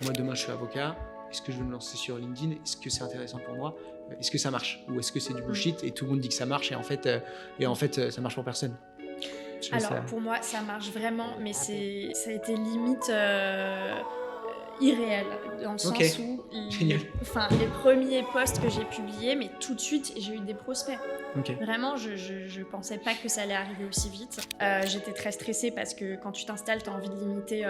Moi, demain, je suis avocat. Est-ce que je veux me lancer sur LinkedIn? Est-ce que c'est intéressant pour moi? Est-ce que ça marche? Ou est-ce que c'est du bullshit et tout le monde dit que ça marche et en fait, ça marche pour personne? Je trouve Alors ça pour moi, ça marche vraiment, mais ça a été limite irréel, dans le OK, sens où génial. les premiers posts que j'ai publiés, mais tout de suite, j'ai eu des prospects. OK. Vraiment, je pensais pas que ça allait arriver aussi vite. J'étais très stressée parce que quand tu t'installes, tu as envie de limiter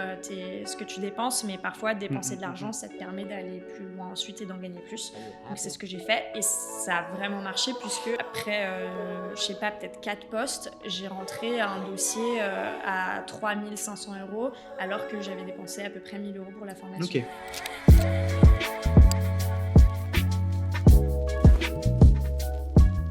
ce que tu dépenses, mais parfois dépenser de l'argent, ça te permet d'aller plus loin ensuite et d'en gagner plus. Donc c'est ce que j'ai fait et ça a vraiment marché puisque après, je sais pas, peut-être 4 posts, j'ai rentré un dossier à 3 500 € alors que j'avais dépensé à peu près 1 000 € pour la formation. OK.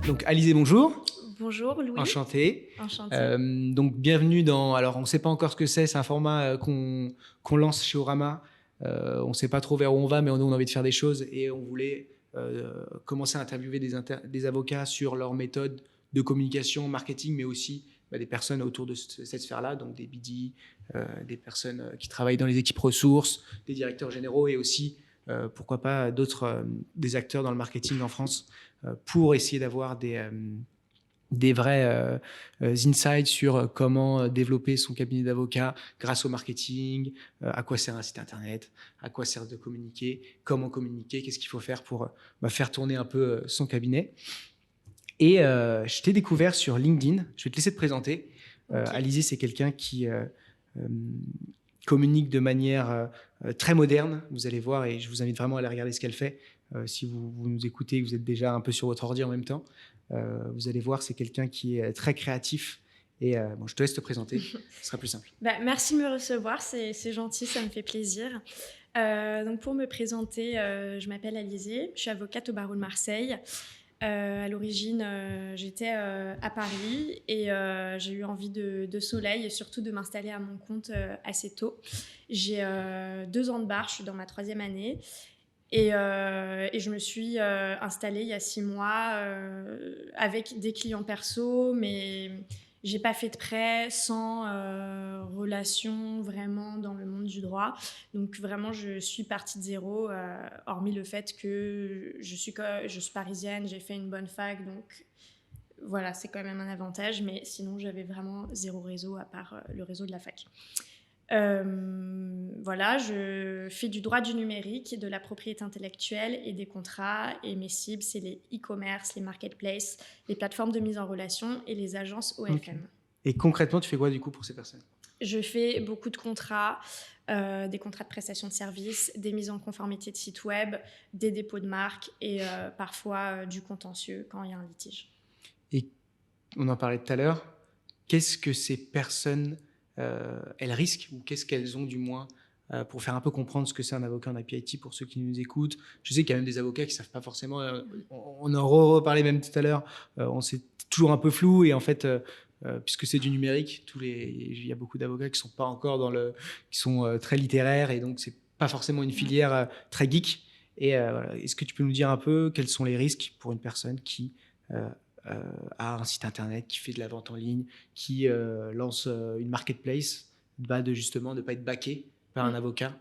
Donc Alizé, bonjour. Bonjour Louis, Enchanté. enchantée. Donc bienvenue dans... Alors on ne sait pas encore ce que c'est un format qu'on lance chez Orama. On ne sait pas trop vers où on va, mais nous on a envie de faire des choses et on voulait commencer à interviewer des avocats sur leur méthode de communication, marketing, mais aussi des personnes autour de cette sphère-là, donc des BD, des personnes qui travaillent dans les équipes ressources, des directeurs généraux et aussi, pourquoi pas, des acteurs dans le marketing en France pour essayer d'avoir des vrais insights sur comment développer son cabinet d'avocat grâce au marketing, à quoi sert un site internet, à quoi sert de communiquer, comment communiquer, qu'est-ce qu'il faut faire pour faire tourner un peu son cabinet. Et je t'ai découvert sur LinkedIn. Je vais te laisser te présenter. Ok. Alizé, c'est quelqu'un qui communique de manière très moderne. Vous allez voir, et je vous invite vraiment à aller regarder ce qu'elle fait. Si vous nous écoutez, vous êtes déjà un peu sur votre ordi en même temps. Vous allez voir, c'est quelqu'un qui est très créatif. Et je te laisse te présenter, ce sera plus simple. Merci de me recevoir, c'est gentil, ça me fait plaisir. Donc pour me présenter, je m'appelle Alizée, je suis avocate au barreau de Marseille. À l'origine, j'étais à Paris et j'ai eu envie de soleil et surtout de m'installer à mon compte assez tôt. J'ai 2 ans de barre, je suis dans ma 3e année. Et je me suis installée il y a 6 mois avec des clients perso, mais j'ai pas fait de prêt sans relation vraiment dans le monde du droit. Donc vraiment, je suis partie de zéro, hormis le fait que je suis parisienne, j'ai fait une bonne fac, donc voilà, c'est quand même un avantage. Mais sinon, j'avais vraiment zéro réseau à part le réseau de la fac. Voilà, je fais du droit du numérique, de la propriété intellectuelle et des contrats. Et mes cibles, c'est les e-commerce, les marketplaces, les plateformes de mise en relation et les agences OFM. Okay. Et concrètement, tu fais quoi du coup pour ces personnes? Je fais beaucoup de contrats, des contrats de prestation de services, des mises en conformité de sites web, des dépôts de marque et parfois du contentieux quand il y a un litige. Et on en parlait tout à l'heure. Qu'est-ce que ces personnes, elles risquent ou qu'est-ce qu'elles ont du moins pour faire un peu comprendre ce que c'est un avocat en IP-IT pour ceux qui nous écoutent. Je sais qu'il y a même des avocats qui ne savent pas forcément. On en reparlait même tout à l'heure. C'est toujours un peu flou et en fait, puisque c'est du numérique, il y a beaucoup d'avocats qui sont pas encore qui sont très littéraires et donc c'est pas forcément une filière très geek. Et voilà. Est-ce que tu peux nous dire un peu quels sont les risques pour une personne qui a un site internet, qui fait de la vente en ligne, qui lance une marketplace, justement de ne pas être backé par un avocat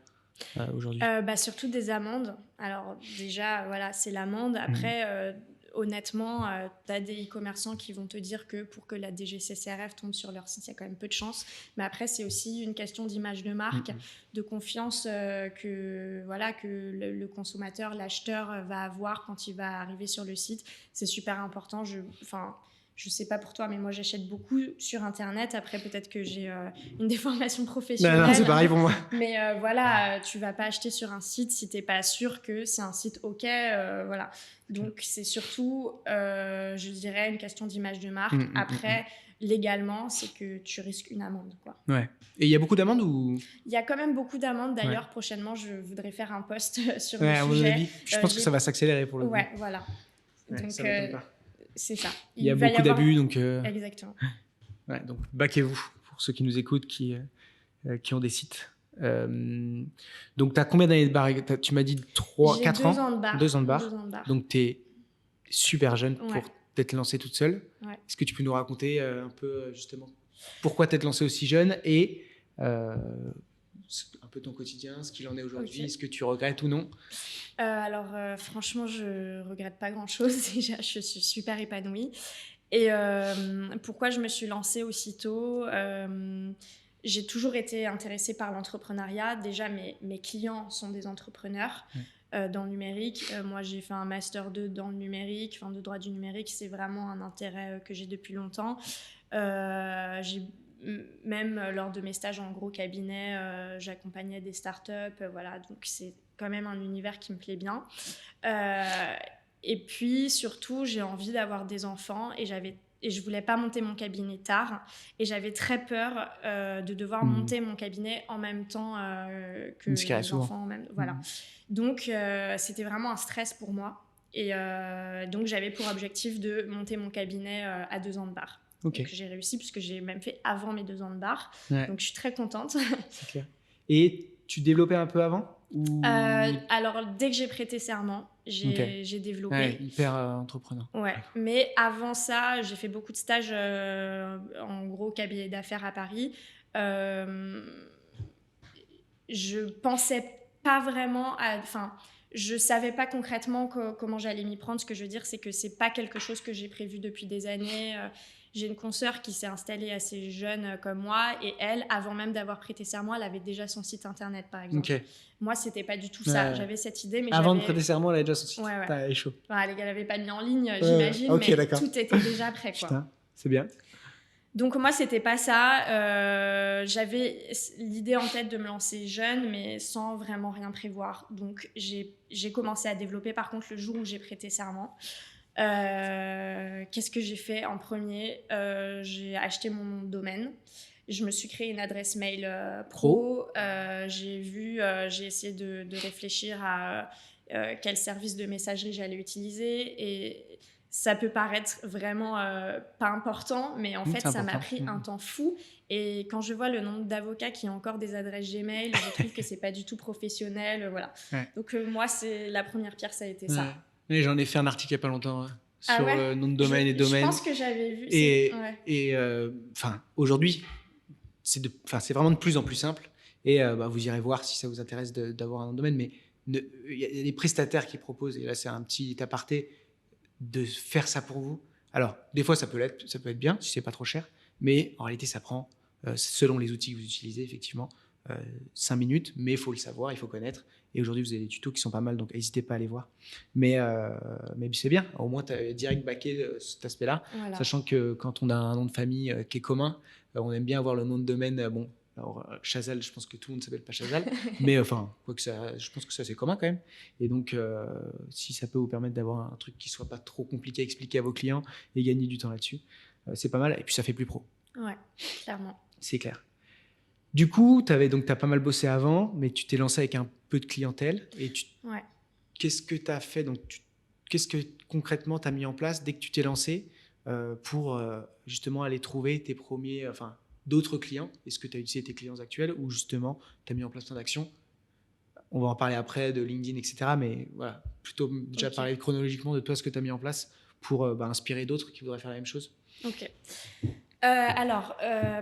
aujourd'hui? Surtout des amendes. Alors déjà, voilà, c'est l'amende. Après, honnêtement, tu as des e-commerçants qui vont te dire que pour que la DGCCRF tombe sur leur site, il y a quand même peu de chance. Mais après, c'est aussi une question d'image de marque, de confiance que le consommateur, l'acheteur va avoir quand il va arriver sur le site. C'est super important. Je sais pas pour toi, mais moi j'achète beaucoup sur internet. Après, peut-être que j'ai une déformation professionnelle. Non, c'est pareil pour moi. Mais voilà, tu vas pas acheter sur un site si t'es pas sûr que c'est un site OK. Voilà. Donc c'est surtout, je dirais, une question d'image de marque. Après, légalement, c'est que tu risques une amende, quoi. Ouais. Et il y a beaucoup d'amendes ou? Il y a quand même beaucoup d'amendes. D'ailleurs, Ouais. prochainement, je voudrais faire un post sur Ouais, le à mon sujet. avis, je pense que ça va s'accélérer pour le coup. Ouais, voilà. Ouais, Donc, ça m'étonne pas. c'est ça. Il y a va beaucoup d'abus, donc. Exactement. Ouais, donc baquez-vous pour ceux qui nous écoutent, qui ont des sites. Donc, tu as combien d'années de barre? Tu m'as dit 4 ans? 2 ans de barre. 2 ans de barre. 2 ans de barre. Donc, tu es super jeune pour t'être lancée toute seule. Ouais. Est-ce que tu peux nous raconter un peu justement pourquoi t'être lancée aussi jeune et un peu ton quotidien, ce qu'il en est aujourd'hui, Ok. est-ce que tu regrettes ou non? Alors, franchement, je regrette pas grand-chose. Déjà, je suis super épanouie. Et pourquoi je me suis lancée aussitôt j'ai toujours été intéressée par l'entrepreneuriat. Déjà, mes clients sont des entrepreneurs Ouais. dans le numérique. Moi, j'ai fait un master 2 dans le numérique, enfin, de droit du numérique. C'est vraiment un intérêt que j'ai depuis longtemps. Même lors de mes stages en gros cabinet, j'accompagnais des startups. Voilà, donc c'est quand même un univers qui me plaît bien. Et puis surtout, j'ai envie d'avoir des enfants et je voulais pas monter mon cabinet tard et j'avais très peur de devoir monter mon cabinet en même temps que Ce qui arrive les souvent. enfants. Voilà. Donc c'était vraiment un stress pour moi. Et donc j'avais pour objectif de monter mon cabinet à 2 ans de barre. Ok. Donc j'ai réussi puisque j'ai même fait avant mes 2 ans de barre. Ouais. Donc je suis très contente. C'est clair. Et tu développais un peu avant ou... Alors dès que j'ai prêté serment, j'ai développé. Ouais, hyper entrepreneur. Ouais, mais avant ça, j'ai fait beaucoup de stages en gros cabinet d'affaires à Paris. Je pensais pas vraiment à... Enfin, je savais pas concrètement comment j'allais m'y prendre. Ce que je veux dire, c'est que c'est pas quelque chose que j'ai prévu depuis des années. J'ai une consoeur qui s'est installée assez jeune comme moi et elle, avant même d'avoir prêté serment, elle avait déjà son site internet, par exemple. Ok. Moi, c'était pas du tout ça. Ouais. J'avais cette idée, mais Avant de prêter serment, elle avait déjà son site. Ouais. Putain, elle est chaud. Enfin, elle l'avait pas mis en ligne, j'imagine, ok, mais d'accord. tout était déjà prêt, quoi. Putain, c'est bien. Donc moi, c'était pas ça. J'avais l'idée en tête de me lancer jeune, mais sans vraiment rien prévoir. Donc j'ai commencé à développer, par contre, le jour où j'ai prêté serment. Qu'est-ce que j'ai fait en premier? J'ai acheté mon nom de domaine. Je me suis créé une adresse mail pro. J'ai essayé de réfléchir à quel service de messagerie j'allais utiliser. Et ça peut paraître vraiment pas important, mais en fait, ça m'a pris un temps fou. Et quand je vois le nombre d'avocats qui ont encore des adresses Gmail, je trouve que c'est pas du tout professionnel. Voilà. Ouais. Donc moi, c'est la première pierre, ça a été ça. Et j'en ai fait un article il y a pas longtemps sur nom de domaine et domaine. Je pense que j'avais vu. Et aujourd'hui, c'est vraiment de plus en plus simple. Et vous irez voir si ça vous intéresse d'avoir un nom de domaine. Mais il y a des prestataires qui proposent, et là c'est un petit aparté, de faire ça pour vous. Alors, des fois, ça peut être bien, si c'est pas trop cher, mais en réalité, ça prend, selon les outils que vous utilisez, effectivement, 5 minutes, mais il faut le savoir, il faut connaître. Et aujourd'hui, vous avez des tutos qui sont pas mal, donc n'hésitez pas à aller voir. Mais c'est bien, au moins, tu as direct backé cet aspect-là, voilà. Sachant que quand on a un nom de famille qui est commun, on aime bien avoir le nom de domaine, alors, Chazal, je pense que tout le monde ne s'appelle pas Chazal, mais je pense que ça c'est commun quand même. Et donc, si ça peut vous permettre d'avoir un truc qui soit pas trop compliqué à expliquer à vos clients et gagner du temps là-dessus, c'est pas mal. Et puis ça fait plus pro. Ouais, clairement. C'est clair. Du coup, t'as pas mal bossé avant, mais tu t'es lancé avec un peu de clientèle. Et ouais. Qu'est-ce que tu as fait qu'est-ce que concrètement tu as mis en place dès que tu t'es lancé pour justement aller trouver tes premiers, d'autres clients? Est-ce que tu as utilisé tes clients actuels ou justement tu as mis en place plein d'actions? On va en parler après de LinkedIn, etc. Mais voilà, plutôt déjà parler chronologiquement de toi, ce que tu as mis en place pour inspirer d'autres qui voudraient faire la même chose. Ok.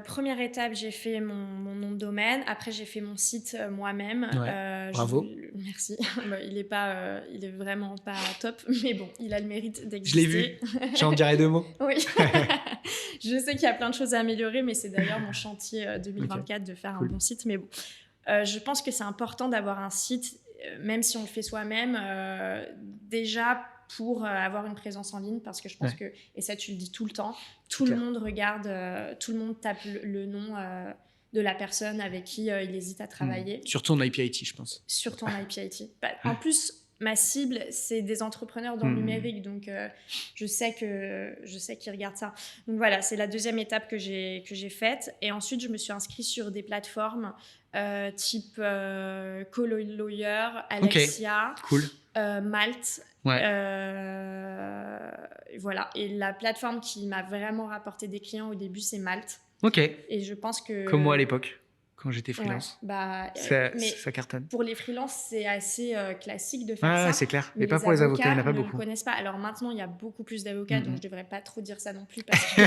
Première étape, j'ai fait mon nom de domaine. Après, j'ai fait mon site moi-même. Ouais, bravo. Merci. Il est vraiment pas top, mais bon, il a le mérite d'exister. Je l'ai vu. J'en dirai 2 mots. Oui. Je sais qu'il y a plein de choses à améliorer, mais c'est d'ailleurs mon chantier 2024 de faire un bon site. Mais bon, je pense que c'est important d'avoir un site, même si on le fait soi-même, déjà pour avoir une présence en ligne, parce que je pense que, et ça tu le dis tout le temps, tout le monde regarde, tout le monde tape le nom de la personne avec qui il hésite à travailler. Surtout en IP-IT, je pense. Surtout en IP-IT. En plus, ma cible, c'est des entrepreneurs dans le numérique, donc je sais qu'ils regardent ça. Donc voilà, c'est la deuxième étape que j'ai faite. Et ensuite, je me suis inscrite sur des plateformes type CoLawyer, Alexia, cool. Malte. Ouais. Voilà. Et la plateforme qui m'a vraiment rapporté des clients au début, c'est Malte. Ok. Et je pense que... Comme moi à l'époque. quand j'étais Ouais, freelance. bah, mais Ça cartonne. pour les freelances, c'est assez classique de faire Ouais, ça. c'est clair. Mais Mais pas les pour les avocats, il n'y en avocats a pas ne le beaucoup. connaissent pas. Alors maintenant, il y a beaucoup plus d'avocats, donc je Mm, ne devrais pas trop dire ça non plus parce que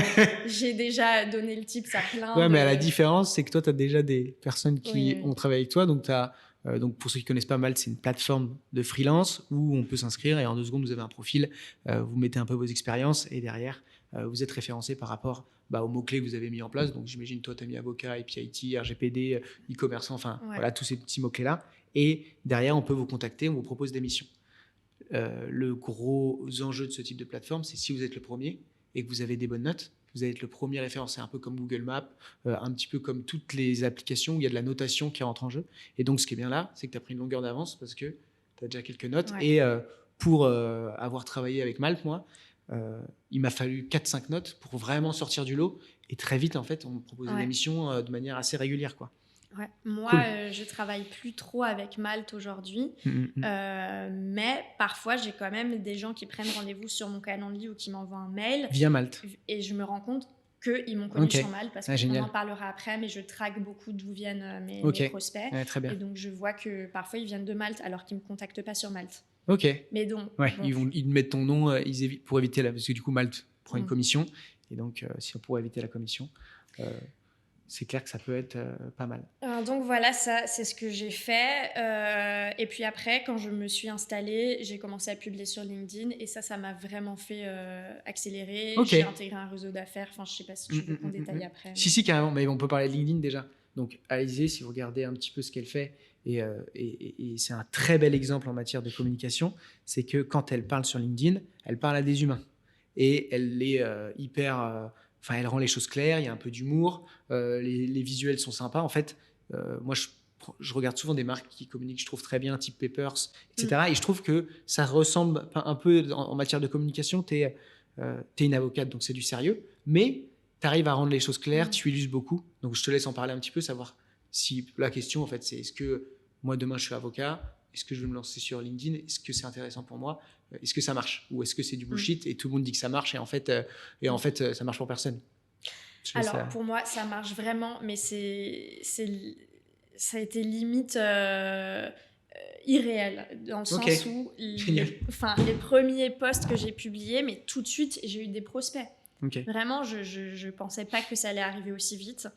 j'ai déjà donné le tips à plein Ouais, mais la de... différence, c'est que toi, tu as déjà des personnes Oui, qui oui. ont travaillé avec toi. Donc pour ceux qui connaissent pas Malte, c'est une plateforme de freelance où on peut s'inscrire et en 2 secondes, vous avez un profil. Vous mettez un peu vos expériences et derrière, vous êtes référencé par rapport aux mots-clés que vous avez mis en place. Donc j'imagine, toi, tu as mis avocat, API, RGPD, e-commerce, enfin, Ouais. voilà, tous ces petits mots-clés-là. Et derrière, on peut vous contacter, on vous propose des missions. Le gros enjeu de ce type de plateforme, c'est si vous êtes le premier et que vous avez des bonnes notes, vous allez être le premier référencé, un peu comme Google Maps, un petit peu comme toutes les applications où il y a de la notation qui rentre en jeu. Et donc, ce qui est bien là, c'est que tu as pris une longueur d'avance parce que tu as déjà quelques notes. Ouais. Et pour avoir travaillé avec Malte, moi, il m'a fallu 4-5 notes pour vraiment sortir du lot. Et très vite, en fait, on me proposait Ouais. des missions de manière assez régulière, quoi. Ouais. Moi, Cool. je travaille plus trop avec Malte aujourd'hui, Mm. mais parfois j'ai quand même des gens qui prennent rendez-vous sur mon calendrier ou qui m'envoient un mail Via Malte. et je me rends compte qu'ils m'ont connu Ok. sur Malte parce Ah, qu'on génial. en parlera après, mais je traque beaucoup d'où viennent mes Ok. prospects. Ouais, très bien. Et donc je vois que parfois ils viennent de Malte alors qu'ils ne me contactent pas sur Malte. Ok. Mais donc, Ouais, bon, ils mettent ton nom pour éviter parce que du coup Malte prend une Mm. commission et donc si on pourrait éviter la commission, c'est clair que ça peut être pas mal. Donc voilà, ça c'est ce que j'ai fait. Et puis après, quand je me suis installée, j'ai commencé à publier sur LinkedIn et ça m'a vraiment fait accélérer. Ok. J'ai intégré un réseau d'affaires. Enfin, je sais pas si tu veux qu'on détaille après. Si, carrément, mais on peut parler de LinkedIn déjà. Donc Alizée, si vous regardez un petit peu ce qu'elle fait, et c'est un très bel exemple en matière de communication, c'est que quand elle parle sur LinkedIn, elle parle à des humains. Et elle est Enfin, elle rend les choses claires, il y a un peu d'humour, les visuels sont sympas. En fait, moi, je regarde souvent des marques qui communiquent, je trouve très bien, type Peppers, etc. Et je trouve que ça ressemble un peu en matière de communication. T'es une avocate, donc c'est du sérieux, mais tu arrives à rendre les choses claires, tu illustres beaucoup. Donc je te laisse en parler un petit peu, savoir si la question, en fait, c'est est-ce que moi, demain, je suis avocat, est-ce que je vais me lancer sur LinkedIn, est-ce que c'est intéressant pour moi, est-ce que ça marche, ou est-ce que c'est du bullshit et tout le monde dit que ça marche et en fait, ça marche pour personne. Alors, pour moi, ça marche vraiment, mais ça a été limite irréel, dans le sens où les premiers posts que j'ai publiés, mais tout de suite, j'ai eu des prospects. Vraiment, je pensais pas que ça allait arriver aussi vite.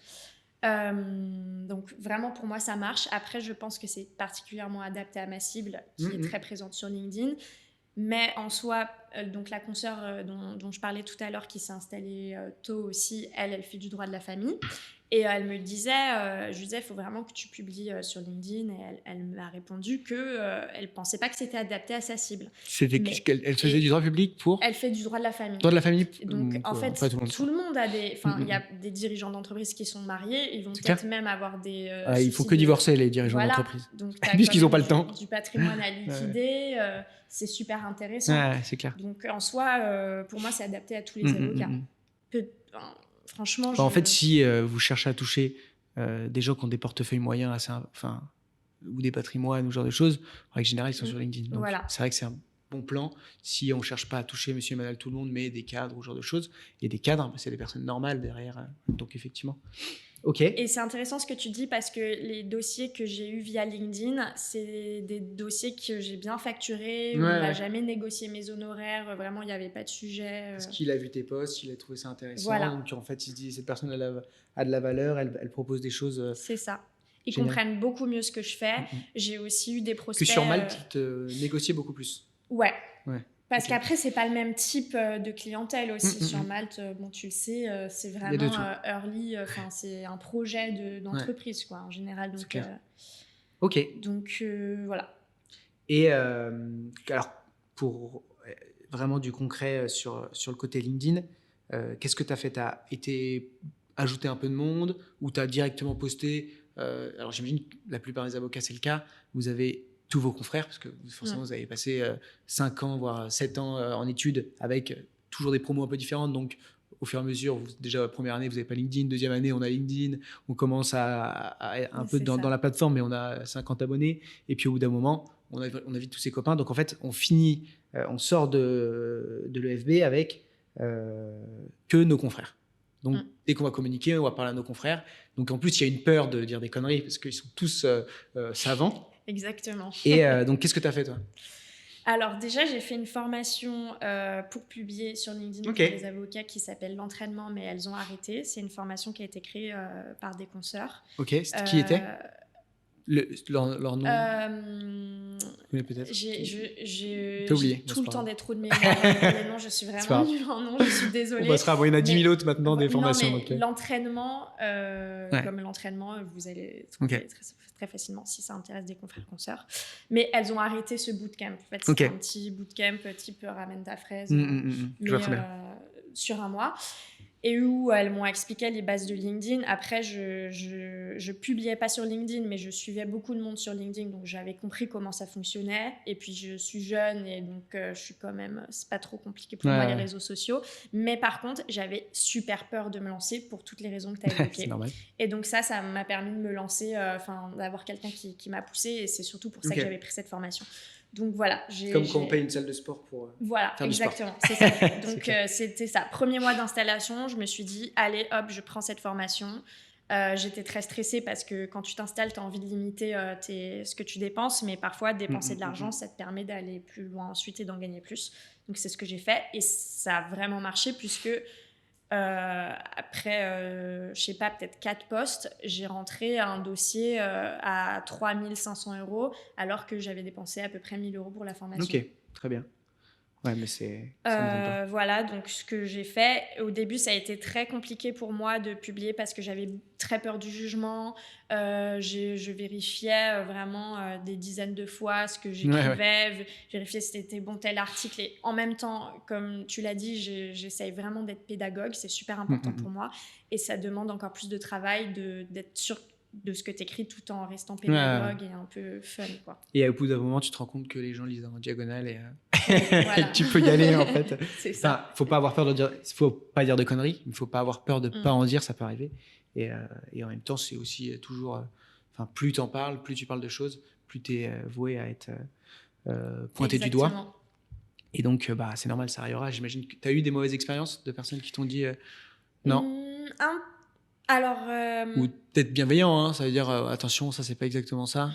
Donc vraiment, pour moi, ça marche. Après, je pense que c'est particulièrement adapté à ma cible, qui est très présente sur LinkedIn. Mais en soi, donc la consoeur dont je parlais tout à l'heure, qui s'est installée tôt aussi, elle fait du droit de la famille. Et elle me disait, je lui disais, il faut vraiment que tu publies sur LinkedIn. Et elle m'a répondu qu'elle ne pensait pas que c'était adapté à sa cible. Elle faisait du droit public pour... Elle fait du droit de la famille. Droit de la famille. Donc, en fait, tout le monde a des... Enfin, il y a des dirigeants d'entreprise qui sont mariés. Ils vont peut-être même avoir des... il faut que divorcer, les dirigeants d'entreprise. Puisqu'ils n'ont pas le temps. Du patrimoine à liquider. C'est super intéressant. Ouais, c'est clair. Donc, en soi, pour moi, c'est adapté à tous les avocats. Franchement, en fait, si vous cherchez à toucher des gens qui ont des portefeuilles moyens, ou des patrimoines, ou ce genre de choses, en règle générale, ils sont sur LinkedIn. Donc, c'est vrai que c'est un bon plan si on ne cherche pas à toucher monsieur et madame tout le monde, mais des cadres ou ce genre de choses. Et des cadres, c'est des personnes normales derrière. Donc, effectivement. Ok. Et c'est intéressant ce que tu dis parce que les dossiers que j'ai eus via LinkedIn, c'est des dossiers que j'ai bien facturés, où on n'a jamais négocié mes honoraires, vraiment il n'y avait pas de sujet. Parce qu'il a vu tes posts, il a trouvé ça intéressant, voilà. Donc en fait il se dit cette personne a de la valeur, elle propose des choses. C'est ça. Ils comprennent beaucoup mieux ce que je fais. J'ai aussi eu des prospects... Que sur Malte, ils te négociaient beaucoup plus. Ouais. Parce qu'après, c'est pas le même type de clientèle aussi. Sur Malte, bon, tu le sais, c'est vraiment early, c'est un projet d'entreprise, quoi, en général. Donc, ok. Donc, voilà. Et alors, pour vraiment du concret sur le côté LinkedIn, qu'est-ce que tu as fait? Tu as été ajouter un peu de monde ou tu as directement posté alors, j'imagine que la plupart des avocats, c'est le cas. Vous avez tous vos confrères, parce que forcément, vous avez passé 5 ans, voire 7 ans en études avec toujours des promos un peu différentes. Donc, au fur et à mesure, déjà, la première année, vous n'avez pas LinkedIn. Deuxième année, on a LinkedIn. On commence à un peu dans la plateforme, mais on a 50 abonnés. Et puis, au bout d'un moment, on invite tous ses copains. Donc, en fait, on sort de l'EFB avec que nos confrères. Donc, dès qu'on va communiquer, on va parler à nos confrères. Donc, en plus, il y a une peur de dire des conneries parce qu'ils sont tous savants. Exactement. Et donc, qu'est-ce que tu as fait, toi? Alors déjà, j'ai fait une formation pour publier sur LinkedIn pour les avocats qui s'appelle l'entraînement, mais elles ont arrêté. C'est une formation qui a été créée par des consoeurs. Ok, qui était leur nom peut-être. J'ai oublié, tout le temps des trous de mémoire. Les noms, je suis vraiment nulle en nom, je suis désolée. On passera, il y en a 10 000 autres maintenant des formations. Non, mais l'entraînement, comme l'entraînement, vous allez trouver très facilement si ça intéresse des confrères consoeurs. Mais elles ont arrêté ce bootcamp. En fait, c'était un petit bootcamp type ramène ta fraise, mais sur un mois. Et où elles m'ont expliqué les bases de LinkedIn. Après, je publiais pas sur LinkedIn, mais je suivais beaucoup de monde sur LinkedIn, donc j'avais compris comment ça fonctionnait. Et puis, je suis jeune, et donc je suis quand même... C'est pas trop compliqué pour moi, les réseaux sociaux. Mais par contre, j'avais super peur de me lancer pour toutes les raisons que tu as évoquées. C'est normal. Et donc ça m'a permis de me lancer, d'avoir quelqu'un qui m'a poussée, et c'est surtout pour ça que j'avais pris cette formation. Donc voilà. Comme quand on paye une salle de sport pour faire du sport. Exactement, c'est ça. Donc c'était ça. Premier mois d'installation, je me suis dit, allez hop, je prends cette formation. J'étais très stressée parce que quand tu t'installes, tu as envie de limiter ce que tu dépenses, mais parfois dépenser de l'argent, ça te permet d'aller plus loin ensuite et d'en gagner plus. Donc c'est ce que j'ai fait, et ça a vraiment marché puisque après, je sais pas, peut-être 4 postes, j'ai rentré un dossier à 3 500 € alors que j'avais dépensé à peu près 1 000 € pour la formation. Ok, très bien. Ouais, mais c'est... voilà, donc ce que j'ai fait, au début, ça a été très compliqué pour moi de publier parce que j'avais très peur du jugement. Je vérifiais vraiment des dizaines de fois ce que j'écrivais, vérifiais si c'était bon tel article. Et en même temps, comme tu l'as dit, j'essaye vraiment d'être pédagogue, c'est super important pour moi. Et ça demande encore plus de travail d'être sûr de ce que tu écris tout en restant pédagogue et un peu fun, quoi. Et au bout d'un moment, tu te rends compte que les gens lisent en diagonale et voilà. tu peux y aller, en fait. C'est ça. Enfin, faut pas avoir peur de dire, faut pas dire de conneries, il faut pas avoir peur de pas en dire, ça peut arriver. Et en même temps, c'est aussi toujours, plus t'en parles, plus tu parles de choses, plus t'es voué à être pointé du doigt. Et donc, c'est normal, ça arrivera. J'imagine que tu as eu des mauvaises expériences de personnes qui t'ont dit non. Alors, ou peut-être bienveillant, hein, ça veut dire attention, ça c'est pas exactement ça.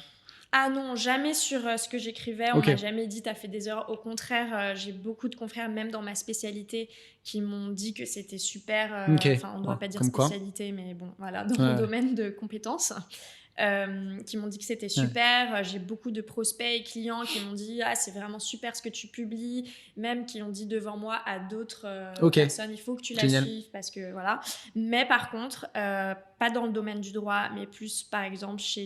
Ah non, jamais sur ce que j'écrivais. On m'a jamais dit t'as fait des erreurs. Au contraire, j'ai beaucoup de confrères, même dans ma spécialité, qui m'ont dit que c'était super. Enfin, on ne doit pas dire spécialité, mais bon, voilà, dans mon domaine de compétences. Qui m'ont dit que c'était super. J'ai beaucoup de prospects et clients qui m'ont dit c'est vraiment super ce que tu publies, même qui l'ont dit devant moi à d'autres personnes, il faut que tu la suives parce que voilà. Mais par contre, pas dans le domaine du droit, mais plus par exemple chez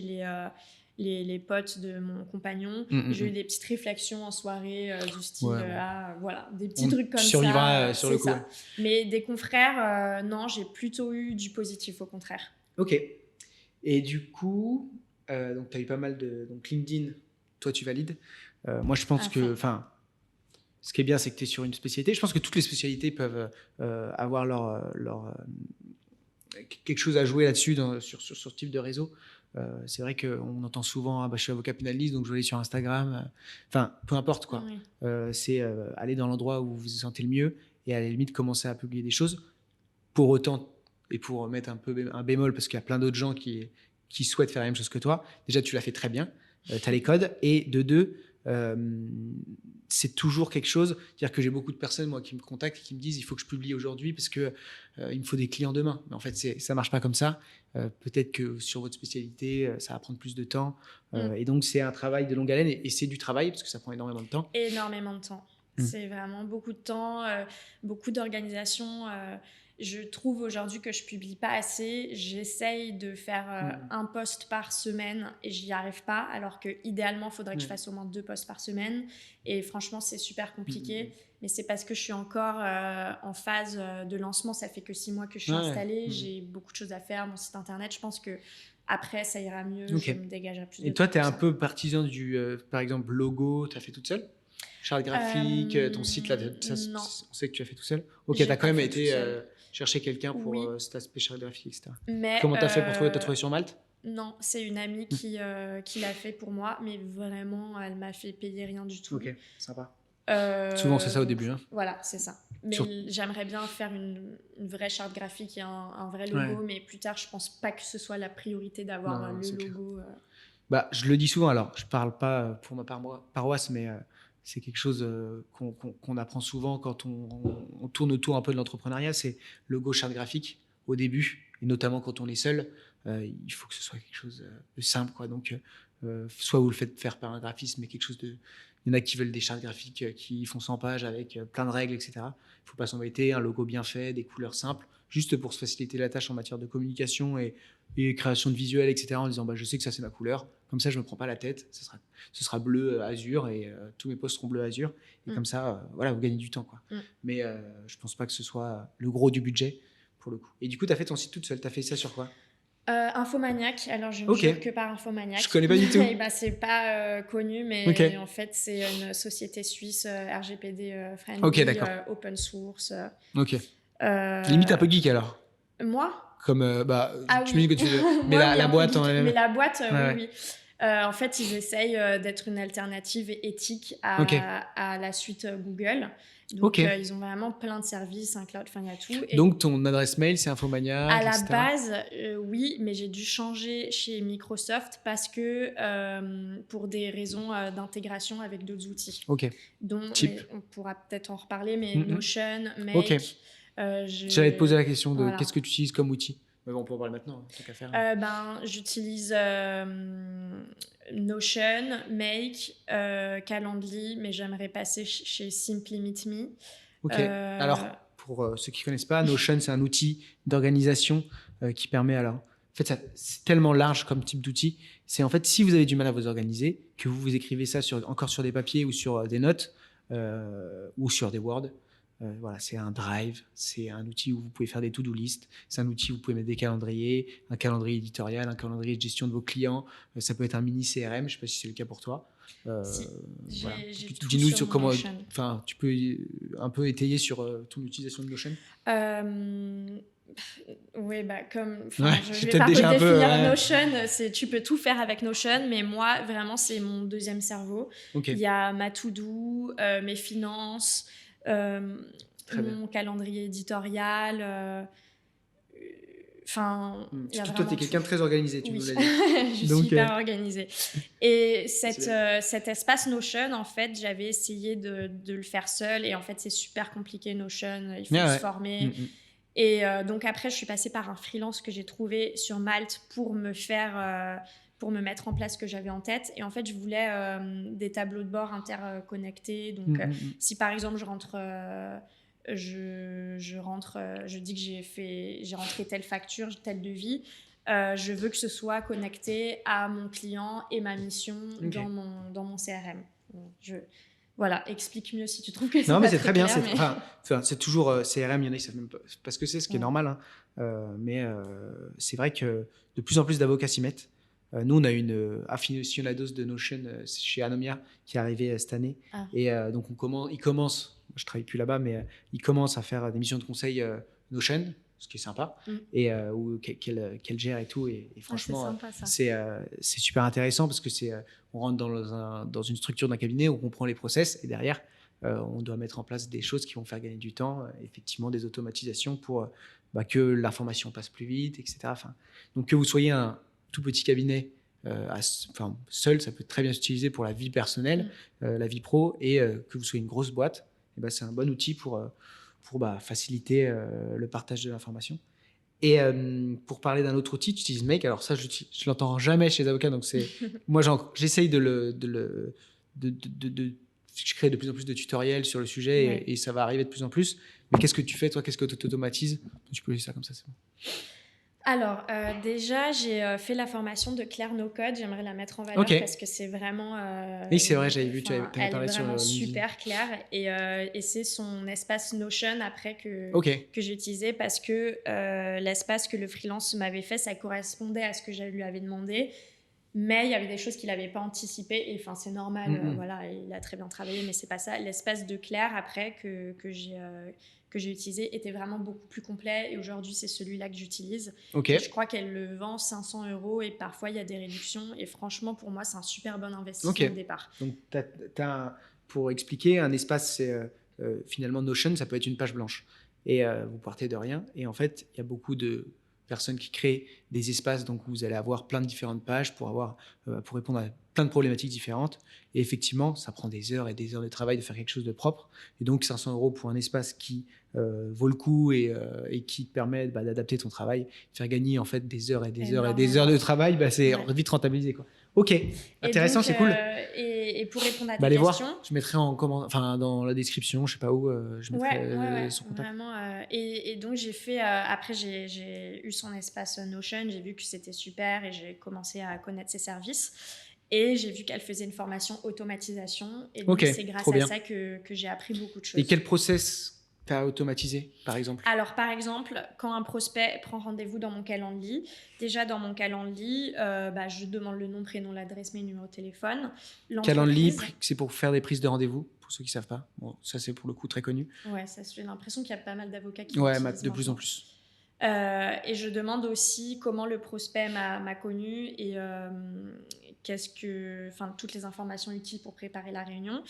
les potes de mon compagnon. J'ai eu des petites réflexions en soirée du style voilà, des petits trucs comme ça. Survivra sur le coup. Mais des confrères, non, j'ai plutôt eu du positif au contraire. Ok. Et du coup, donc tu as eu pas mal de... Donc LinkedIn, toi tu valides. Moi je pense que... ce qui est bien, c'est que tu es sur une spécialité. Je pense que toutes les spécialités peuvent avoir quelque chose à jouer là-dessus sur ce type de réseau. C'est vrai qu'on entend souvent je suis avocat pénaliste, donc je vais aller sur Instagram. Enfin, peu importe quoi. C'est aller dans l'endroit où vous vous sentez le mieux et à la limite commencer à publier des choses. Pour autant... Et pour mettre un peu un bémol, parce qu'il y a plein d'autres gens qui souhaitent faire la même chose que toi. Déjà, tu l'as fait très bien. Tu as les codes. Et de deux, c'est toujours quelque chose. C'est-à-dire que j'ai beaucoup de personnes, moi, qui me contactent et qui me disent il faut que je publie aujourd'hui parce qu'il me faut des clients demain. Mais en fait, ça ne marche pas comme ça. Peut-être que sur votre spécialité, ça va prendre plus de temps. Et donc, c'est un travail de longue haleine. Et c'est du travail parce que ça prend énormément de temps. Énormément de temps. C'est vraiment beaucoup de temps, beaucoup d'organisation. Je trouve aujourd'hui que je publie pas assez. J'essaye de faire un post par semaine et j'y arrive pas. Alors que idéalement, il faudrait que je fasse au moins 2 posts par semaine. Et franchement, c'est super compliqué. Mais c'est parce que je suis encore en phase de lancement. Ça fait que 6 mois que je suis installée. J'ai beaucoup de choses à faire. Mon site internet, je pense que après, ça ira mieux. Je me dégagerai plus de temps. Et toi, tu es un peu partisan du, par exemple, logo. Tu as fait toute seule? Charte graphique, ton site, là, non. On sait que tu as fait tout seul. Ok, tu as quand même été chercher quelqu'un pour cet aspect charte graphique, etc. Mais comment tu as fait pour trouver? Tu as trouvé sur Malte? Non, c'est une amie qui l'a fait pour moi, mais vraiment, elle m'a fait payer rien du tout. Ok, sympa. Souvent, c'est ça au Donc, début. Hein. voilà, c'est ça. Mais Sur... j'aimerais bien faire une vraie charte graphique et un vrai Ouais. logo, mais plus tard, je pense pas que ce soit la priorité d'avoir le logo. Bah, je le dis souvent, alors je parle pas pour ma paroisse, mais c'est quelque chose qu'on apprend souvent quand on tourne autour un peu de l'entrepreneuriat, c'est le logo charte graphique au début, et notamment quand on est seul, il faut que ce soit quelque chose de simple, quoi. Donc, soit vous le faites faire par un graphiste, mais quelque chose de... Il y en a qui veulent des chartes graphiques qui font 100 pages avec plein de règles, etc. Il ne faut pas s'embêter, un logo bien fait, des couleurs simples, juste pour se faciliter la tâche en matière de communication et création de visuels, etc. En disant, bah, je sais que ça, c'est ma couleur. Comme ça, je ne me prends pas la tête. Ce sera bleu azur et tous mes posts seront bleu azur. Et comme ça, voilà, vous gagnez du temps, quoi. Mais je ne pense pas que ce soit le gros du budget, pour le coup. Et du coup, tu as fait ton site toute seule. Tu as fait ça sur quoi ? Infomaniac, alors je ne jure que par Infomaniac. Je connais pas du tout. C'est pas connu, mais en fait c'est une société suisse RGPD friendly, open source. Limite un peu geek alors. Moi ? Comme tu me dis que tu veux. Mais la boîte en elle-même. Mais la boîte, oui. En fait, ils essayent d'être une alternative éthique à la suite Google. Donc, ils ont vraiment plein de services, un cloud, enfin, il y a tout. Et donc, ton adresse mail, c'est Infomaniac, à la base, oui, mais j'ai dû changer chez Microsoft parce que pour des raisons d'intégration avec d'autres outils. Dont, on pourra peut-être en reparler, mais Notion, Make... J'allais te poser la question de qu'est-ce que tu utilises comme outil. Mais bon, on peut en parler maintenant, tant qu'à faire. J'utilise Notion, Make, Calendly, mais j'aimerais passer chez Simply Meet Me. Alors, pour ceux qui ne connaissent pas, Notion, c'est un outil d'organisation qui permet... Alors, en fait, c'est tellement large comme type d'outil. C'est en fait, si vous avez du mal à vous organiser, que vous écrivez ça encore sur des papiers ou sur des notes ou sur des Word, voilà, c'est un drive, c'est un outil où vous pouvez faire des to-do list, c'est un outil où vous pouvez mettre des calendriers, un calendrier éditorial, un calendrier de gestion de vos clients, ça peut être un mini CRM, je ne sais pas si c'est le cas pour toi. Voilà. Dis-nous sur comment, tu peux un peu étayer sur ton utilisation de Notion. Oui, je vais pas redéfinir Notion, tu peux tout faire avec Notion, mais moi, vraiment, c'est mon deuxième cerveau. Il y a ma to-do, mes finances, mon calendrier éditorial. Toi, tu es quelqu'un de très organisé, tu nous l'as dit. Je suis hyper organisée. Et cet espace Notion, en fait, j'avais essayé de le faire seule, et en fait, c'est super compliqué, Notion, il faut se former. Et donc après, je suis passée par un freelance que j'ai trouvé sur Malte pour me mettre en place ce que j'avais en tête. Et en fait, je voulais des tableaux de bord interconnectés. Donc, si par exemple, je rentre, je dis que j'ai rentré telle facture, tel devis, je veux que ce soit connecté à mon client et ma mission dans mon CRM. Voilà, explique mieux si tu trouves que c'est non, mais pas c'est très bien. clair, C'est toujours CRM, il y en a qui savent même pas parce que c'est ce qui est normal. Hein. Mais c'est vrai que de plus en plus d'avocats s'y mettent. Nous, on a une aficionados de Notion chez Anomia qui est arrivée cette année. Et donc, il commence, je ne travaille plus là-bas, mais il commence à faire des missions de conseil Notion, ce qui est sympa, et qu'elle gère et tout. Et franchement, c'est super intéressant parce que on rentre dans une structure d'un cabinet où on comprend les process et derrière, on doit mettre en place des choses qui vont faire gagner du temps, effectivement des automatisations pour que l'information passe plus vite, etc. Donc que vous soyez un tout petit cabinet seul, ça peut très bien s'utiliser pour la vie personnelle, la vie pro, et que vous soyez une grosse boîte, c'est un bon outil pour faciliter le partage de l'information. Et pour parler d'un autre outil, tu utilises Make. Alors ça, je l'entends jamais chez les avocats, donc moi j'essaye je crée de plus en plus de tutoriels sur le sujet, et ça va arriver de plus en plus. Mais qu'est-ce que tu fais, toi? Qu'est-ce que tu automatises? Tu peux dire ça comme ça, c'est bon. Alors, déjà, j'ai fait la formation de Claire No Code. J'aimerais la mettre en valeur parce que c'est vraiment... oui, c'est vrai, j'avais vu, tu avais parlé sur LinkedIn. Elle est vraiment super claire. Et c'est son espace Notion après que j'ai utilisé parce que l'espace que le freelance m'avait fait, ça correspondait à ce que je lui avais demandé. Mais il y avait des choses qu'il n'avait pas anticipées. Et c'est normal, voilà, il a très bien travaillé, mais c'est pas ça. L'espace de Claire après que j'ai utilisé était vraiment beaucoup plus complet, et aujourd'hui c'est celui-là que j'utilise. Je crois qu'elle le vend 500 € et parfois il y a des réductions, et franchement pour moi c'est un super bon investissement au départ. Donc tu as pour expliquer, un espace, c'est finalement Notion, ça peut être une page blanche. Et vous partez de rien. Et en fait, il y a beaucoup de personnes qui créent des espaces, donc vous allez avoir plein de différentes pages pour répondre à plein de problématiques différentes. Et effectivement, ça prend des heures et des heures de travail de faire quelque chose de propre. Et donc 500 € pour un espace qui vaut le coup et qui te permet d'adapter ton travail, faire gagner en fait des heures et des heures et des heures de travail, c'est vite rentabilisé, quoi. Ok, intéressant, c'est cool. Et pour répondre à tes allez questions... voir, je mettrai dans la description, je sais pas où, je mettrai son contact. Vraiment, et donc j'ai fait, après j'ai eu son espace Notion, j'ai vu que c'était super et j'ai commencé à connaître ses services. Et j'ai vu qu'elle faisait une formation automatisation. Et donc, c'est grâce à ça que j'ai appris beaucoup de choses. Et quel process tu as automatisé, par exemple? Alors, par exemple, quand un prospect prend rendez-vous dans mon Calendly, déjà dans mon Calendly, je demande le nom, prénom, l'adresse mail, numéro de téléphone. Calendly, c'est pour faire des prises de rendez-vous, pour ceux qui ne savent pas. Bon, ça, c'est pour le coup très connu. Ouais, ça, j'ai l'impression qu'il y a pas mal d'avocats qui l'utilisent de plus en plus. Et je demande aussi comment le prospect m'a connu et toutes les informations utiles pour préparer la réunion.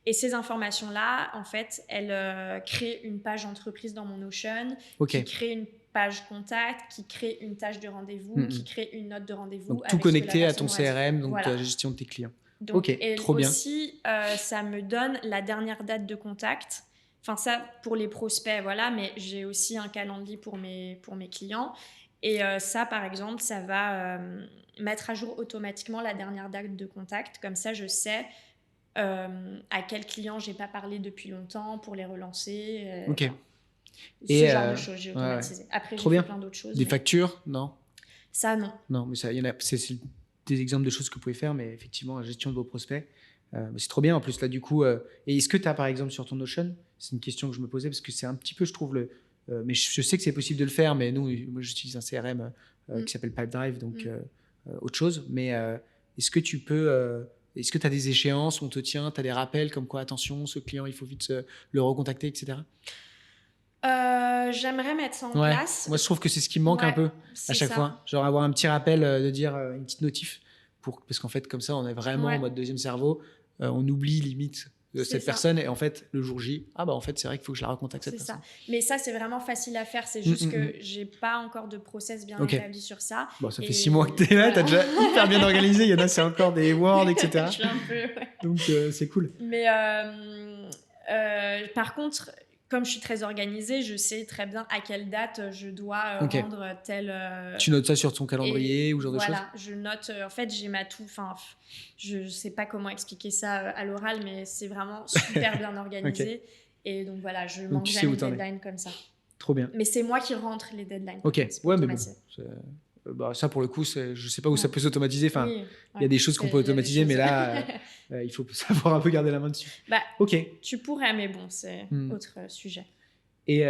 Et ces informations-là, en fait, elles créent une page entreprise dans mon Notion, qui crée une page contact, qui crée une tâche de rendez-vous, qui crée une note de rendez-vous. Donc, tout connecté à ton CRM, donc la gestion de tes clients. Donc, et trop aussi, bien. Ça me donne la dernière date de contact. Enfin, ça, pour les prospects, voilà, mais j'ai aussi un calendrier pour mes clients. Et ça, par exemple, ça va mettre à jour automatiquement la dernière date de contact. Comme ça, je sais à quel client j'ai pas parlé depuis longtemps pour les relancer. Ok. Ce genre de choses, j'ai automatisé. Après, j'ai fait plein d'autres choses. Des factures, non? Ça, non. Non, mais ça, c'est des exemples de choses que vous pouvez faire, mais effectivement, la gestion de vos prospects, c'est trop bien. En plus, là, du coup, et est-ce que tu as, par exemple, sur ton Notion, c'est une question que je me posais, parce que c'est un petit peu, je trouve, mais je sais que c'est possible de le faire, mais moi, j'utilise un CRM qui s'appelle Pipedrive, donc autre chose. Mais est-ce que tu peux... est-ce que tu as des échéances où on te tient, tu as des rappels comme quoi, attention, ce client, il faut vite le recontacter, etc. J'aimerais mettre ça en place. Moi, je trouve que c'est ce qui me manque un peu à chaque fois. Genre avoir un petit rappel de dire une petite notif. Parce qu'en fait, comme ça, on est vraiment en mode deuxième cerveau. On oublie limite cette personne. Et en fait, le jour J, en fait, c'est vrai qu'il faut que je la recontacte cette personne. Mais ça, c'est vraiment facile à faire. C'est juste que j'ai pas encore de process bien établi sur ça. Bon, ça fait 6 mois que tu es là. Tu as déjà hyper bien organisé. Il y en a, c'est encore des Word, etc. Je suis un peu... Donc, c'est cool. Mais par contre... Comme je suis très organisée, je sais très bien à quelle date je dois rendre tel... Tu notes ça sur ton calendrier ou genre de choses? Voilà, je note... en fait, j'ai ma tout... Enfin, je sais pas comment expliquer ça à l'oral, mais c'est vraiment super bien organisé. Et donc, voilà, je manque jamais de deadline comme ça. Trop bien. Mais c'est moi qui rentre les deadlines. Ok, ouais, mais bon... ça, pour le coup, je sais pas où ça peut s'automatiser. Enfin, il y a des choses qu'on peut automatiser, mais là, il faut savoir un peu garder la main dessus. Ok. Tu pourrais, mais bon, c'est autre sujet. Et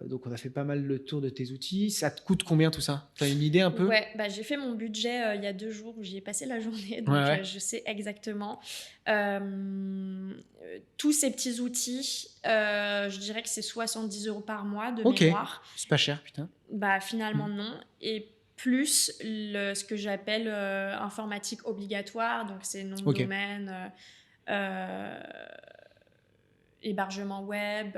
donc, on a fait pas mal le tour de tes outils. Ça te coûte combien tout ça? Tu as une idée un peu? Ouais, j'ai fait mon budget il y a 2 jours où j'y ai passé la journée, donc je sais exactement. Tous ces petits outils, je dirais que c'est 70 € par mois de mémoire. C'est pas cher, putain. Finalement, non. Et plus ce que j'appelle informatique obligatoire, donc c'est nom de domaine, hébergement web,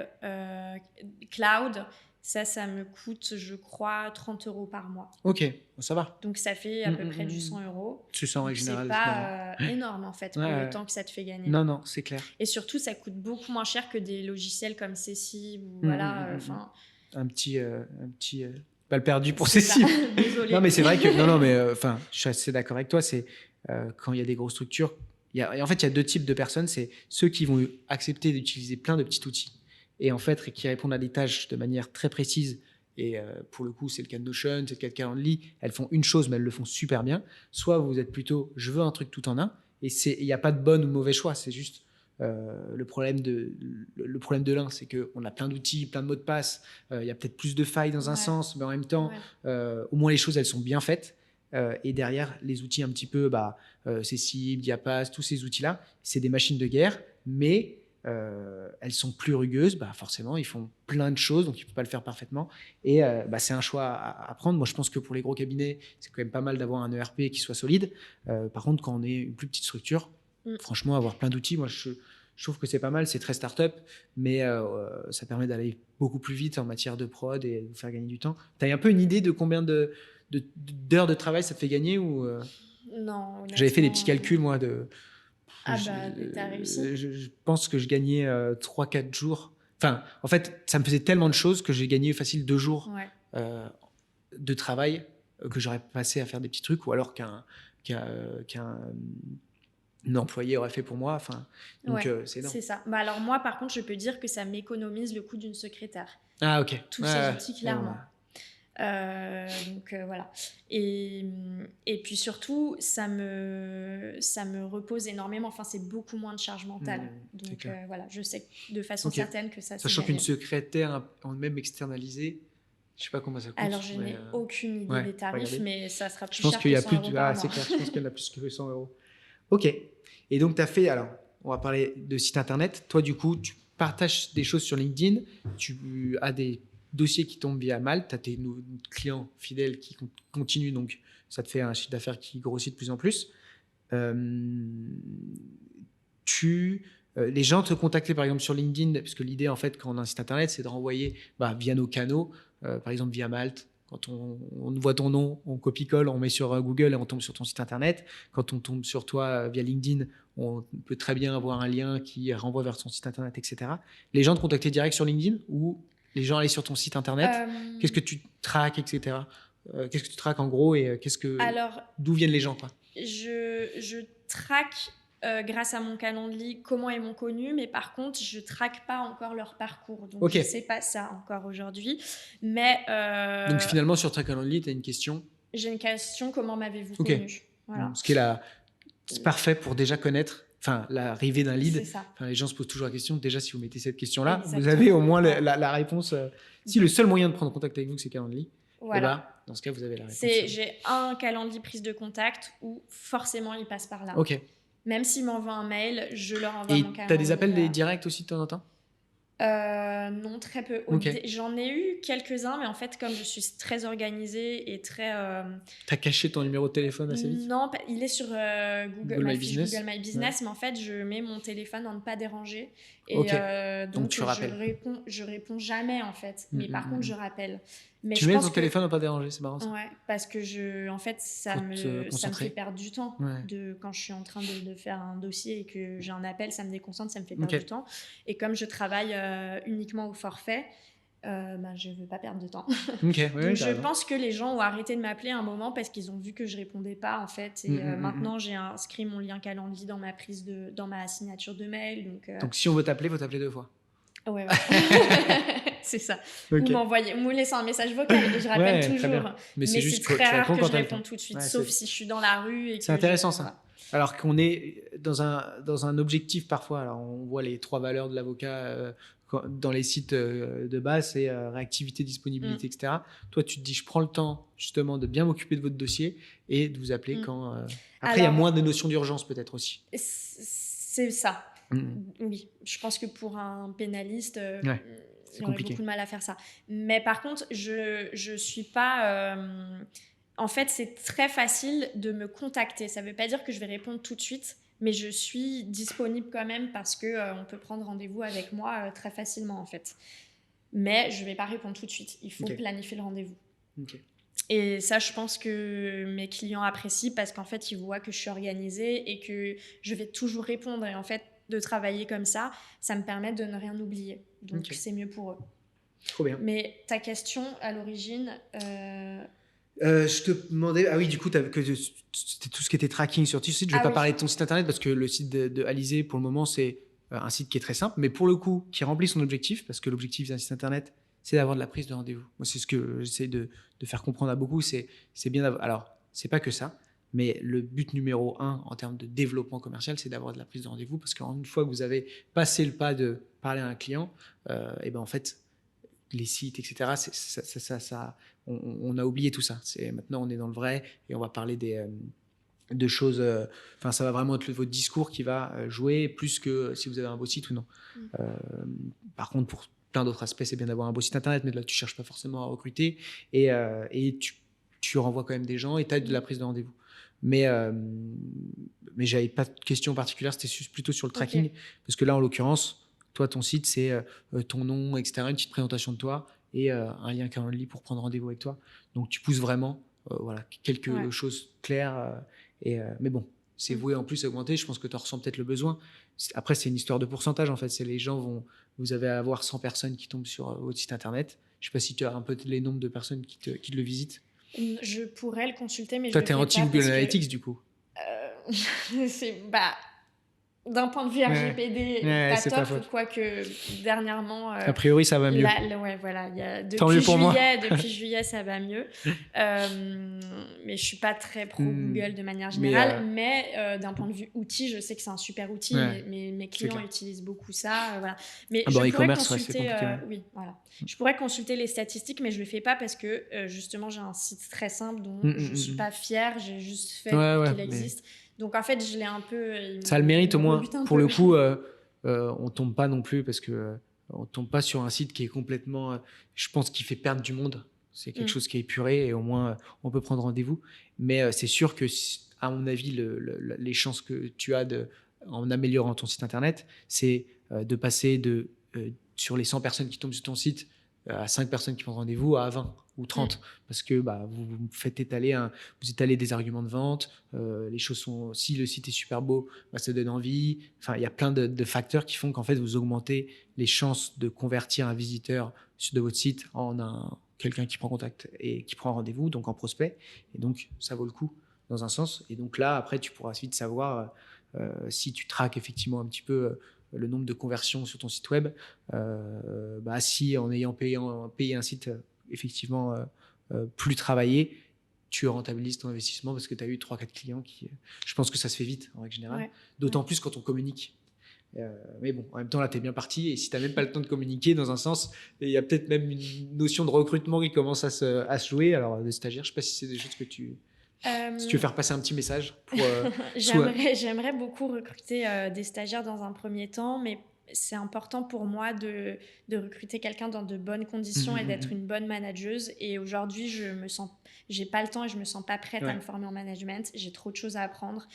cloud. Ça me coûte, je crois, 30 € par mois. Ok, ça va. Donc, ça fait à peu près du 100 €. C'est ça en général. C'est pas énorme, en fait, pour le temps que ça te fait gagner. Non, c'est clair. Et surtout, ça coûte beaucoup moins cher que des logiciels comme Cécile ou voilà. Un petit balle perdue pour Cécile. Désolée. Non, mais c'est vrai que... Non, mais je suis assez d'accord avec toi. C'est quand il y a des grosses structures... En fait, il y a 2 types de personnes. C'est ceux qui vont accepter d'utiliser plein de petits outils et en fait qui répondent à des tâches de manière très précise. Et pour le coup, c'est le cas de Notion, c'est le cas de Calendly. Elles font une chose, mais elles le font super bien. Soit vous êtes plutôt, je veux un truc tout en un. Et il n'y a pas de bon ou mauvais choix. C'est juste le problème de l'un, c'est qu'on a plein d'outils, plein de mots de passe. Il y a peut-être plus de failles dans un sens, mais en même temps, au moins les choses, elles sont bien faites. Et derrière, les outils un petit peu, Cécile, Diapass, tous ces outils-là, c'est des machines de guerre, mais elles sont plus rugueuses. Forcément, ils font plein de choses, donc il ne faut pas le faire parfaitement. Et c'est un choix à prendre. Moi, je pense que pour les gros cabinets, c'est quand même pas mal d'avoir un ERP qui soit solide. Par contre, quand on est une plus petite structure, franchement, avoir plein d'outils, moi, je je trouve que c'est pas mal, c'est très start-up, mais ça permet d'aller beaucoup plus vite en matière de prod et de faire gagner du temps. Tu as un peu une idée de combien d'heures de travail ça te fait gagner ou Non, J'avais fait des honnêtement. petits calculs, moi, Ah bah, t'as réussi. je pense que je gagnais 3-4 jours. Enfin, en fait, ça me faisait tellement de choses que j'ai gagné facile 2 jours Ouais. de travail que j'aurais passé à faire des petits trucs ou alors qu'un employé aurait fait pour moi. Enfin, donc, Ouais, c'est énorme. c'est ça. Bah alors moi, par contre, je peux dire que ça m'économise le coût d'une secrétaire. Ah, ok. Tous Ouais, ces ouais, outils, clairement. Donc voilà. Et puis surtout, ça me repose énormément. Enfin, c'est beaucoup moins de charge mentale. Donc voilà, je sais de façon certaine que ça, c'est Sachant qu'une gagné. secrétaire, même externalisée, je sais pas comment ça coûte. Alors, je n'ai aucune idée des tarifs, mais ça sera plus cher que 100 euros par mois. C'est clair, je pense qu'il y en a plus que 100 euros. Ok. Et donc, tu as fait, alors, on va parler de site internet. Toi, du coup, tu partages des choses sur LinkedIn, tu as des dossiers qui tombent via Malte, tu as tes clients fidèles qui continuent, donc ça te fait un chiffre d'affaires qui grossit de plus en plus. Les gens te contactaient par exemple sur LinkedIn, parce que l'idée en fait quand on a un site internet, c'est de renvoyer via nos canaux, par exemple via Malte. Quand on voit ton nom, on copie-colle, on met sur Google et on tombe sur ton site internet. Quand on tombe sur toi via LinkedIn, on peut très bien avoir un lien qui renvoie vers ton site internet, etc. Les gens te contactaient direct sur LinkedIn ou les gens allaient sur ton site internet? Qu'est-ce que tu traques, etc. Qu'est-ce que tu traques en gros et d'où viennent les gens, quoi? Je traque grâce à mon calendrier comment ils m'ont connu, mais par contre, je traque pas encore leur parcours. Donc, je sais pas ça encore aujourd'hui. Mais donc, finalement, sur ta calendrier, tu as une question? J'ai une question, comment m'avez-vous connu? Voilà. Ce qui est parfait pour déjà connaître l'arrivée d'un lead. C'est ça. Les gens se posent toujours la question. Déjà, si vous mettez cette question-là, Exactement. vous avez au moins la réponse. Si le seul moyen de prendre contact avec vous, c'est Calendly, voilà. Dans ce cas, vous avez la réponse. J'ai un calendrier prise de contact où forcément il passe par là. Ok. Même s'ils m'envoient un mail, je leur envoie mon calendrier. Et tu as des appels directs aussi de temps en temps? Non, très peu. J'en ai eu quelques-uns, mais en fait, comme je suis très organisée et très... T'as caché ton numéro de téléphone assez vite? Non, il est sur Google My Business, mais en fait, je mets mon téléphone en ne pas déranger. Et donc tu je réponds jamais, en fait. Mais par contre, je rappelle. Mais tu mets ton téléphone en pas déranger, c'est marrant ça. Ouais, parce que en fait, ça me fait perdre du temps. Quand je suis en train de faire un dossier et que j'ai un appel, ça me déconcentre, ça me fait perdre du temps. Et comme je travaille uniquement au forfait, je ne veux pas perdre de temps. Donc je pense que les gens ont arrêté de m'appeler à un moment parce qu'ils ont vu que je répondais pas, en fait. Et maintenant, j'ai inscrit mon lien calendrier dans ma signature de mail. Donc si on veut t'appeler, il faut t'appeler 2 fois. Ouais. C'est ça. Ou me laisser un message vocal et je rappelle toujours. Mais c'est très rare que je réponde tout de suite, sauf si je suis dans la rue. C'est intéressant ça. Alors qu'on est dans un objectif parfois. Alors on voit les 3 valeurs de l'avocat dans les sites de base, c'est réactivité, disponibilité, etc. Toi, tu te dis, je prends le temps justement de bien m'occuper de votre dossier et de vous appeler quand... Après, il y a moins de notion d'urgence peut-être aussi. C'est ça. Oui, je pense que pour un pénaliste, il aurait beaucoup de mal à faire ça. Mais par contre, je suis pas... En fait, c'est très facile de me contacter. Ça veut pas dire que je vais répondre tout de suite, mais je suis disponible quand même parce que on peut prendre rendez-vous avec moi très facilement, en fait. Mais je vais pas répondre tout de suite. Il faut planifier le rendez-vous. Et ça, je pense que mes clients apprécient parce qu'en fait, ils voient que je suis organisée et que je vais toujours répondre. Et en fait, de travailler comme ça me permet de ne rien oublier. Donc, c'est mieux pour eux. Trop bien. Mais ta question, à l'origine... je te demandais... Ah oui, du coup, c'était tout ce qui était tracking sur ton site. Je ne vais pas parler de ton site internet parce que le site de Alizé, pour le moment, c'est un site qui est très simple, mais pour le coup, qui remplit son objectif, parce que l'objectif d'un site internet, c'est d'avoir de la prise de rendez-vous. Moi, c'est ce que j'essaie de faire comprendre à beaucoup. C'est bien d'avoir... Alors, c'est pas que ça, mais le but numéro 1 en termes de développement commercial, c'est d'avoir de la prise de rendez-vous parce qu'une fois que vous avez passé le pas de parler à un client, et ben en fait, les sites, etc., on a oublié tout ça. Maintenant, on est dans le vrai et on va parler de choses. Ça va vraiment être votre discours qui va jouer plus que si vous avez un beau site ou non. Par contre, pour plein d'autres aspects, c'est bien d'avoir un beau site internet, mais là, tu ne cherches pas forcément à recruter et tu renvoies quand même des gens et tu as de la prise de rendez-vous. Mais j'avais pas de question particulière, c'était plutôt sur le tracking. Parce que là, en l'occurrence, toi, ton site, c'est ton nom, etc., une petite présentation de toi et un lien Calendly pour prendre rendez-vous avec toi. Donc, tu pousses vraiment quelque chose clair. Mais bon, c'est voué en plus à augmenter. Je pense que tu en ressens peut-être le besoin. Après, c'est une histoire de pourcentage, en fait. C'est les gens vous allez avoir 100 personnes qui tombent sur votre site internet. Je sais pas si tu as un peu les nombres de personnes qui le visitent. Je pourrais le consulter, mais toi, je t'es le fais anti pas Google parce Analytics, que, du coup. d'un point de vue RGPD, pas c'est top, pas faux. quoique dernièrement... a priori, ça va mieux. Ouais, voilà, Tant mieux pour moi. Depuis juillet, ça va mieux. Mais je suis pas très pro Google de manière générale. Mais d'un point de vue outil, je sais que c'est un super outil. Mes clients utilisent beaucoup ça. Voilà. Mais je pourrais consulter... oui, voilà. Je pourrais consulter les statistiques, mais je le fais pas parce que justement, j'ai un site très simple dont je suis pas fière. J'ai juste fait qu'il existe. Donc en fait, je l'ai un peu... Ça a le mérite au moins. Pour le coup, on tombe pas non plus parce que on tombe pas sur un site qui est complètement... je pense qu'il fait perdre du monde. C'est quelque chose qui est épuré et au moins on peut prendre rendez-vous. Mais c'est sûr que, à mon avis, les chances que tu as en améliorant ton site internet, c'est de passer sur les 100 personnes qui tombent sur ton site à 5 personnes qui prennent rendez-vous à 20 ou 30 parce que vous faites vous étalez des arguments de vente, les choses sont, si le site est super beau, ça donne envie. Enfin, il y a plein de facteurs qui font qu'en fait vous augmentez les chances de convertir un visiteur de votre site en quelqu'un qui prend contact et qui prend rendez-vous, donc en prospect, et donc ça vaut le coup dans un sens. Et donc là, après, tu pourras vite savoir si tu traques effectivement un petit peu le nombre de conversions sur ton site web, si en ayant payé un site effectivement plus travaillé, tu rentabilises ton investissement parce que tu as eu 3-4 clients je pense que ça se fait vite en règle générale, d'autant plus quand on communique. Mais bon, en même temps, là, tu es bien parti. Et si tu n'as même pas le temps de communiquer, dans un sens, il y a peut-être même une notion de recrutement qui commence à se jouer. Alors, des stagiaires, je ne sais pas si c'est des choses que si tu veux faire passer un petit message pour... J'aimerais beaucoup recruter des stagiaires dans un premier temps, mais c'est important pour moi de recruter quelqu'un dans de bonnes conditions et d'être une bonne manageuse. Et aujourd'hui, j'ai pas le temps et je me sens pas prête à me former en management. J'ai trop de choses à apprendre.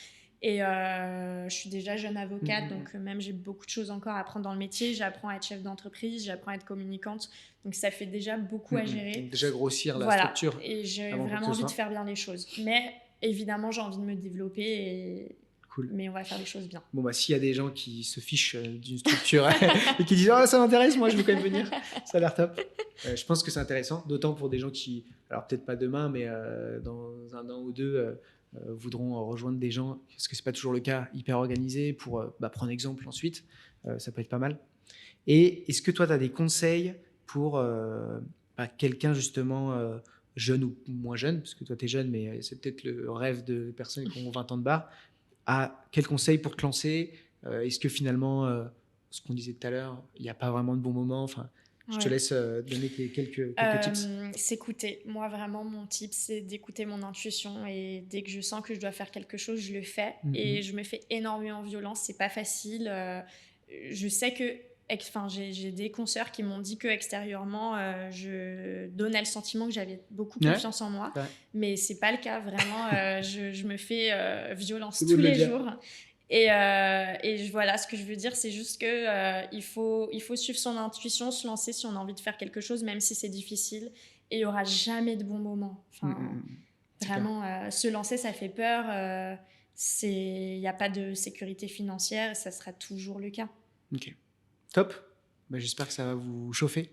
Et je suis déjà jeune avocate, donc même j'ai beaucoup de choses encore à apprendre dans le métier. J'apprends à être chef d'entreprise, j'apprends à être communicante. Donc ça fait déjà beaucoup à gérer. Donc déjà grossir la structure. Et j'ai vraiment envie de faire bien les choses. Mais évidemment, j'ai envie de me développer. Cool. Mais on va faire les choses bien. Bon, s'il y a des gens qui se fichent d'une structure et qui disent « Ah, ça m'intéresse, moi je veux quand même venir », ça a l'air top. Je pense que c'est intéressant, d'autant pour des gens qui, alors peut-être pas demain, mais dans un an ou deux, voudront rejoindre des gens, parce que c'est pas toujours le cas, hyper organisés, pour prendre exemple ensuite. Ça peut être pas mal. Et est-ce que toi, tu as des conseils pour quelqu'un justement jeune ou moins jeune, parce que toi, tu es jeune, mais c'est peut-être le rêve de personnes qui ont 20 ans de bar. Quel conseil pour te lancer ? Est-ce que finalement, ce qu'on disait tout à l'heure, il n'y a pas vraiment de bon moment ? Enfin, je te laisse donner quelques tips. S'écouter. Moi, vraiment, mon tip, c'est d'écouter mon intuition. Et dès que je sens que je dois faire quelque chose, je le fais. Et je me fais énormément violence. C'est pas facile. Je sais que... j'ai des consoeurs qui m'ont dit qu'extérieurement, je donnais le sentiment que j'avais beaucoup confiance en moi. Mais c'est pas le cas. Vraiment, je me fais violence tous les jours. Et voilà, ce que je veux dire, c'est juste que il faut suivre son intuition, se lancer si on a envie de faire quelque chose, même si c'est difficile. Et il n'y aura jamais de bons moments. Vraiment, se lancer, ça fait peur. Il n'y a pas de sécurité financière et ça sera toujours le cas. Ok, top. J'espère que ça va vous chauffer.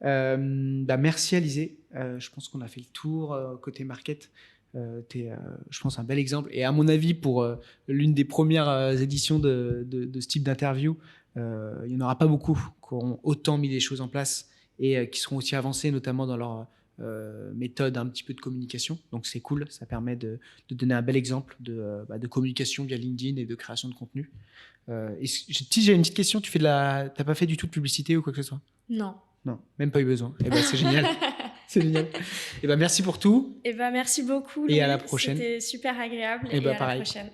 Merci Alizée. Je pense qu'on a fait le tour côté market. T'es, je pense, un bel exemple. Et à mon avis, pour l'une des premières éditions de ce type d'interview, il n'y en aura pas beaucoup qui auront autant mis des choses en place et qui seront aussi avancés, notamment dans leur méthode un petit peu de communication. Donc c'est cool, ça permet de donner un bel exemple de communication via LinkedIn et de création de contenu. Si j'ai une petite question, t'as pas fait du tout de publicité ou quoi que ce soit ? Non, même pas eu besoin. C'est génial. C'est génial. Merci pour tout. Merci beaucoup, Louis. Et à la prochaine. C'était super agréable. À la prochaine.